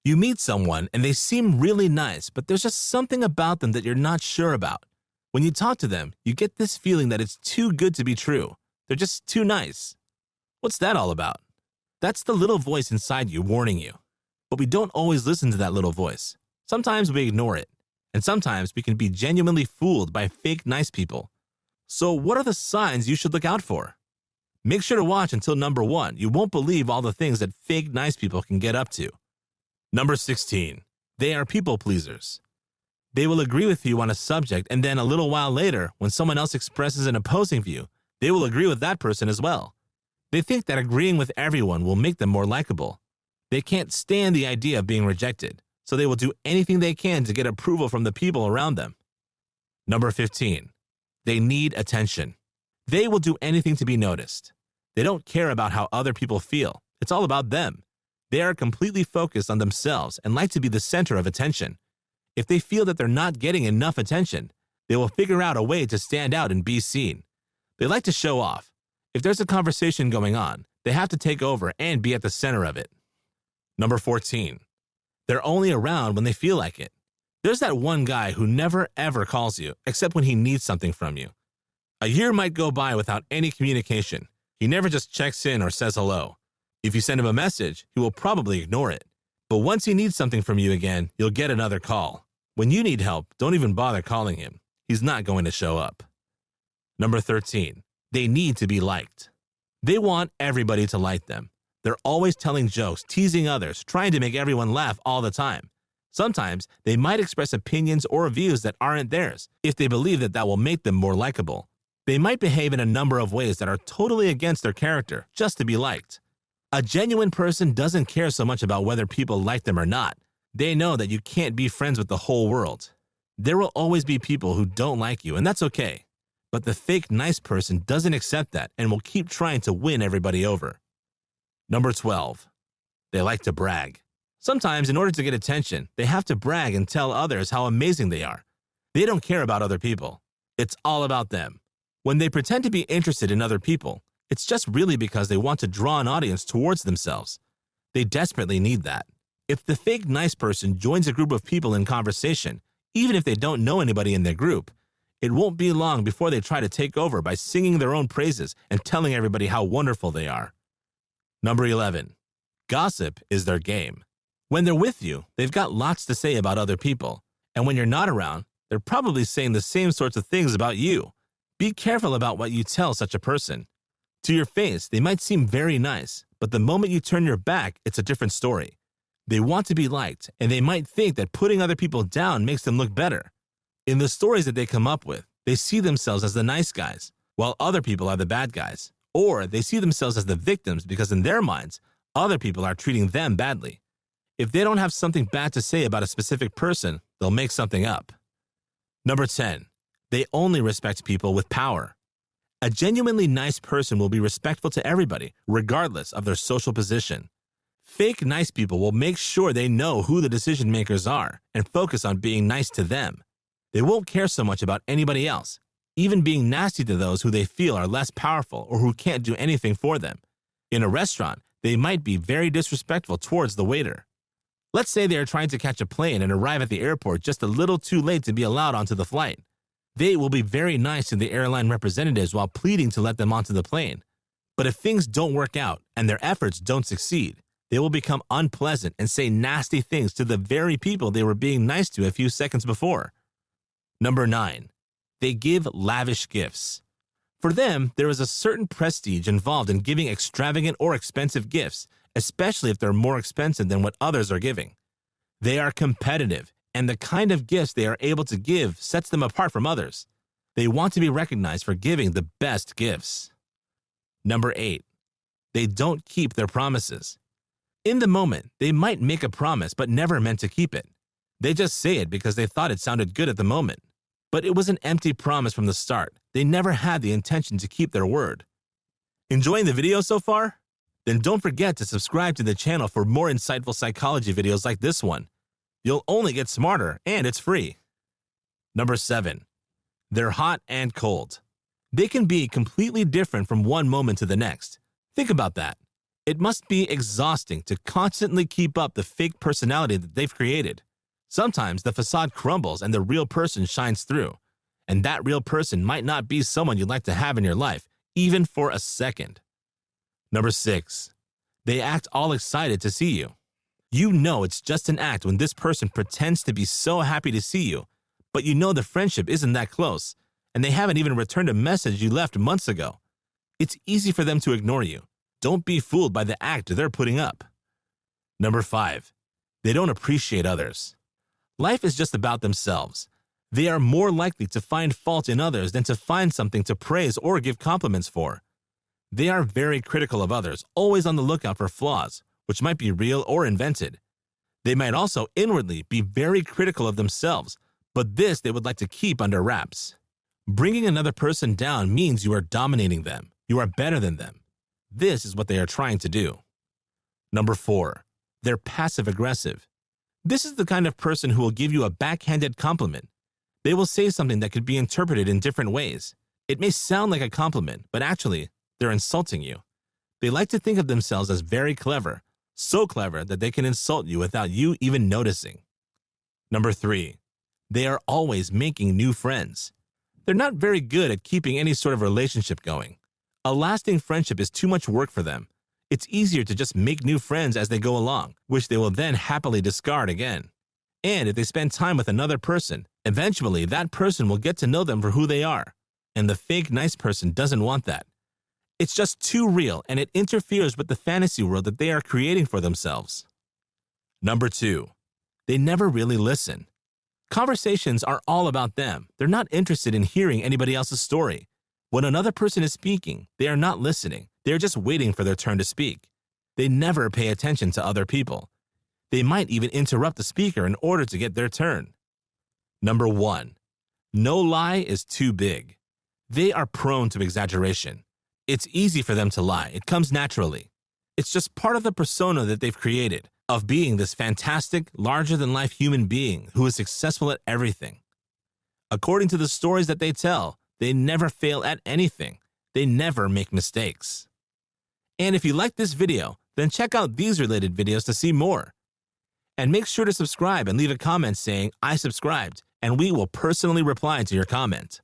You meet someone and they seem really nice, but there's just something about them that you're not sure about. When you talk to them, you get this feeling that it's too good to be true. They're just too nice. What's that all about? That's the little voice inside you warning you. But we don't always listen to that little voice. Sometimes we ignore it. And sometimes we can be genuinely fooled by fake nice people. So what are the signs you should look out for? Make sure to watch until number 1. You won't believe all the things that fake nice people can get up to. Number 16. They are people pleasers. They will agree with you on a subject, and then a little while later, when someone else expresses an opposing view, they will agree with that person as well. They think that agreeing with everyone will make them more likable. They can't stand the idea of being rejected, so they will do anything they can to get approval from the people around them. Number 15. They need attention. They will do anything to be noticed. They don't care about how other people feel. It's all about them. They are completely focused on themselves and like to be the center of attention. If they feel that they're not getting enough attention, they will figure out a way to stand out and be seen. They like to show off. If there's a conversation going on, they have to take over and be at the center of it. Number 14. They're only around when they feel like it. There's that one guy who never ever calls you except when he needs something from you. A year might go by without any communication. He never just checks in or says hello. If you send him a message, he will probably ignore it. But once he needs something from you again, you'll get another call. When you need help, don't even bother calling him. He's not going to show up. Number 13. They need to be liked. They want everybody to like them. They're always telling jokes, teasing others, trying to make everyone laugh all the time. Sometimes they might express opinions or views that aren't theirs if they believe that that will make them more likable. They might behave in a number of ways that are totally against their character just to be liked. A genuine person doesn't care so much about whether people like them or not. They know that you can't be friends with the whole world. There will always be people who don't like you, and that's okay. But the fake nice person doesn't accept that and will keep trying to win everybody over. Number 12. They like to brag. Sometimes, in order to get attention, they have to brag and tell others how amazing they are. They don't care about other people. It's all about them. When they pretend to be interested in other people, it's just really because they want to draw an audience towards themselves. They desperately need that. If the fake nice person joins a group of people in conversation, even if they don't know anybody in their group, it won't be long before they try to take over by singing their own praises and telling everybody how wonderful they are. Number 11. Gossip is their game. When they're with you, they've got lots to say about other people. And when you're not around, they're probably saying the same sorts of things about you. Be careful about what you tell such a person. To your face, they might seem very nice, but the moment you turn your back, it's a different story. They want to be liked, and they might think that putting other people down makes them look better. In the stories that they come up with, they see themselves as the nice guys, while other people are the bad guys. Or they see themselves as the victims because in their minds, other people are treating them badly. If they don't have something bad to say about a specific person, they'll make something up. Number 10. They only respect people with power. A genuinely nice person will be respectful to everybody, regardless of their social position. Fake nice people will make sure they know who the decision makers are and focus on being nice to them. They won't care so much about anybody else, even being nasty to those who they feel are less powerful or who can't do anything for them. In a restaurant, they might be very disrespectful towards the waiter. Let's say they are trying to catch a plane and arrive at the airport just a little too late to be allowed onto the flight. They will be very nice to the airline representatives while pleading to let them onto the plane. But if things don't work out and their efforts don't succeed, they will become unpleasant and say nasty things to the very people they were being nice to a few seconds before. Number 9. They give lavish gifts. For them, there is a certain prestige involved in giving extravagant or expensive gifts, especially if they're more expensive than what others are giving. They are competitive, and the kind of gifts they are able to give sets them apart from others. They want to be recognized for giving the best gifts. Number 8. They don't keep their promises. In the moment, they might make a promise but never meant to keep it. They just say it because they thought it sounded good at the moment. But it was an empty promise from the start. They never had the intention to keep their word. Enjoying the video so far? Then don't forget to subscribe to the channel for more insightful psychology videos like this one. You'll only get smarter, and it's free. Number 7. They're hot and cold. They can be completely different from one moment to the next. Think about that. It must be exhausting to constantly keep up the fake personality that they've created. Sometimes the facade crumbles and the real person shines through. And that real person might not be someone you'd like to have in your life, even for a second. Number 6. They act all excited to see you. You know it's just an act when this person pretends to be so happy to see you, but you know the friendship isn't that close, and they haven't even returned a message you left months ago. It's easy for them to ignore you. Don't be fooled by the act they're putting up. Number 5. They don't appreciate others. Life is just about themselves. They are more likely to find fault in others than to find something to praise or give compliments for. They are very critical of others, always on the lookout for flaws, which might be real or invented. They might also inwardly be very critical of themselves, but this they would like to keep under wraps. Bringing another person down means you are dominating them. You are better than them. This is what they are trying to do. Number 4. They're passive-aggressive. This is the kind of person who will give you a backhanded compliment. They will say something that could be interpreted in different ways. It may sound like a compliment, but actually, they're insulting you. They like to think of themselves as very clever, so clever that they can insult you without you even noticing. Number 3. They are always making new friends. They're not very good at keeping any sort of relationship going. A lasting friendship is too much work for them. It's easier to just make new friends as they go along, which they will then happily discard again. And if they spend time with another person, eventually that person will get to know them for who they are. And the fake nice person doesn't want that. It's just too real, and it interferes with the fantasy world that they are creating for themselves. Number 2. They never really listen. Conversations are all about them. They're not interested in hearing anybody else's story. When another person is speaking, they are not listening. They're just waiting for their turn to speak. They never pay attention to other people. They might even interrupt the speaker in order to get their turn. Number 1. No lie is too big. They are prone to exaggeration. It's easy for them to lie. It comes naturally. It's just part of the persona that they've created, of being this fantastic, larger-than-life human being who is successful at everything. According to the stories that they tell, they never fail at anything. They never make mistakes. And if you like this video, then check out these related videos to see more. And make sure to subscribe and leave a comment saying, "I subscribed," and we will personally reply to your comment.